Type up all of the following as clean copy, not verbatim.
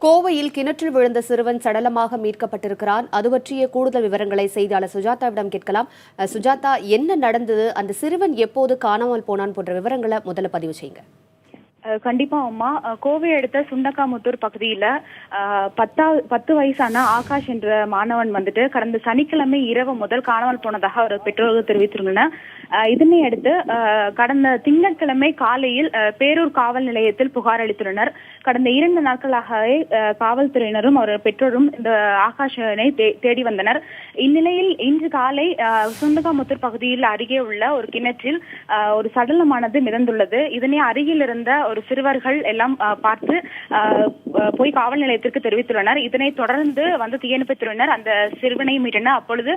கோவையில் கிணற்றில் விழுந்த சிறுவன் சடலமாக மீட்கப்பட்டிருக்கிறான். அது பற்றிய கூடுதல் விவரங்களை செய்தியாளர் சுஜாதாவிடம் கேட்கலாம். சுஜாதா, என்ன நடந்தது? அந்த சிறுவன் எப்போது காணாமல் போனான் போன்ற விவரங்களை முதல்ல பதிவு செய்யுங்க. கண்டிப்பா அம்மா. கோவை அடுத்த சுண்டக்காமுத்தூர் பகுதியில 10 வயசான ஆகாஷ் என்ற மாணவன் வந்துட்டு கடந்த சனிக்கிழமை இரவு முதல் காணாமல் போனதாக அவர் பெற்றோர்கள் தெரிவித்திருந்தனர். இதனை அடுத்து கடந்த திங்கட்கிழமை காலையில் பேரூர் காவல் நிலையத்தில் புகார் அளித்துள்ளனர். கடந்த 2 நாட்களாகவே காவல்துறையினரும் அவர் பெற்றோரும் இந்த ஆகாஷனை தேடி வந்தனர். இந்நிலையில் இன்று காலை சுண்டக்காமுத்தூர் பகுதியில் அருகே உள்ள ஒரு கிணற்றில் ஒரு சடலமானது மிதந்துள்ளது. இதனை அருகில் இருந்த ஒரு சிறுவர்கள் எல்லாம் பார்த்து போய் காவல் நிலையத்திற்கு தெரிவித்துள்ளனர். இதனைத் தொடர்ந்து வந்து தீயணைப்புத்துறையினர் அந்த சிறுவனை மீட்டனர். அப்பொழுது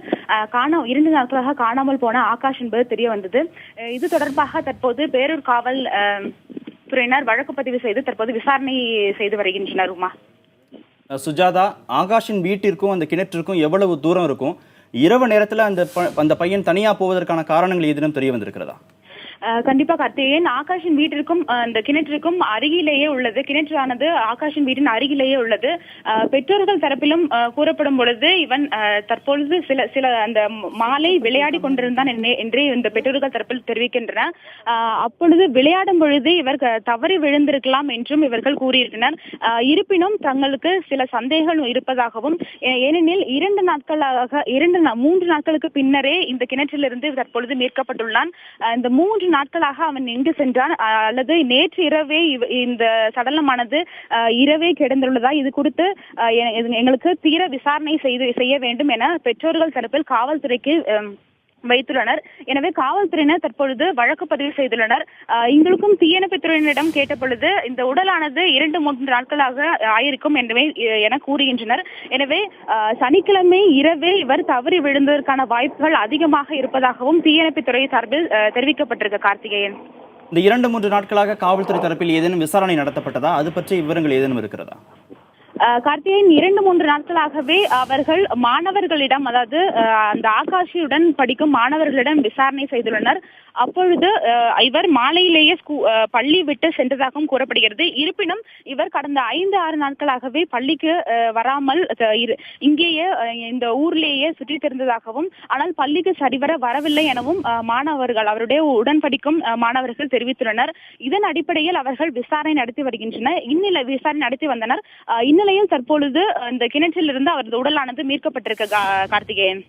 2 நாட்களாக காணாமல் போன ஆகாஷ் என்பது தெரிய வந்தது. இது தொடர்பாக தற்போது பேரூர் காவல் துறையினர் வழக்கு பதிவு செய்து தற்போது விசாரணை செய்து வருகின்றனர். உமா, சுஜாதா, ஆகாஷின் வீட்டிற்கும் அந்த கிணற்றிற்கும் எவ்வளவு தூரம் இருக்கும்? இரவு நேரத்தில் அந்த பையன் தனியா போவதற்கான காரணங்கள் ஏதேனும் தெரிய வந்திருக்கிறதா? கண்டிப்பா கார்த்திகேயன், ஆகாஷின் வீட்டிற்கும் அந்த கிணற்றிற்கும் அருகிலேயே உள்ளது. கிணற்றானது ஆகாஷின் வீட்டின் அருகிலேயே உள்ளது. பெற்றோர்கள் தரப்பிலும் கூறப்படும் பொழுது இவன் தற்பொழுது சில அந்த மாலை விளையாடி கொண்டிருந்தான் என்றே இந்த பெற்றோர்கள் தரப்பில் தெரிவிக்கின்றனர். அப்பொழுது விளையாடும் பொழுது இவர் தவறி விழுந்திருக்கலாம் என்றும் இவர்கள் கூறியிருந்தனர். இருப்பினும் தங்களுக்கு சில சந்தேகங்கள் இருப்பதாகவும், ஏனெனில் 3 நாட்களுக்கு பின்னரே இந்த கிணற்றிலிருந்து தற்பொழுது மீட்கப்பட்டுள்ளான். இந்த 3 நாட்களாக அவன் எங்கு சென்றான் அல்லது நேற்று இரவே இந்த சடலமானது இரவே கிடந்துள்ளதா, இது குறித்து எங்களுக்கு தீர விசாரணை செய்ய வேண்டும் என பெற்றோர்கள் தரப்பில் காவல்துறைக்கு வைத்துள்ளனர். எனவே காவல்துறையினர் தற்பொழுது வழக்கு பதிவு செய்துள்ளனர். எங்களுக்கும் தீயணைப்புத்துறையினரிடம் கேட்ட பொழுது இந்த உடலானது 2-3 நாட்களாக ஆயிருக்கும் என கூறுகின்றனர். எனவே சனிக்கிழமை இரவே இவர் தவறி விழுந்ததற்கான வாய்ப்புகள் அதிகமாக இருப்பதாகவும் தீயணைப்புத்துறை சார்பில் தெரிவிக்கப்பட்டிருக்கு. கார்த்திகேயன், இந்த 2-3 நாட்களாக காவல்துறை தரப்பில் ஏதேனும் விசாரணை நடத்தப்பட்டதா? அது பற்றி விவரங்கள் ஏதேனும் இருக்கிறதா? கார்த்திகேயன், 2-3 நாட்களாகவே அவர்கள் மாணவர்களிடம், அதாவது அந்த ஆகாஷுடன் படிக்கும் மாணவர்களிடம் விசாரணை செய்துள்ளனர். அப்பொழுது இவர் மாலையிலேயே பள்ளி விட்டு சென்றதாகவும் கூறப்படுகிறது. இருப்பினும் இவர் கடந்த 5-6 நாட்களாகவே பள்ளிக்கு வராமல் இங்கேயே இந்த ஊர்லேயே சுற்றி திரிந்ததாகவும், ஆனால் பள்ளிக்கு சரிவர வரவில்லை எனவும் மாணவர்கள், அவருடைய உடன் படிக்கும் மாணவர்கள் தெரிவித்துள்ளனர். இதன் அடிப்படையில் அவர்கள் விசாரணை நடத்தி வருகின்றனர். விசாரணை நடத்தி வந்தனர். இந்நிலையில் தற்பொழுது இந்த கிணற்றில் இருந்து அவரது உடலானது மீட்கப்பட்டிருக்கு. கார்த்திகேயன்.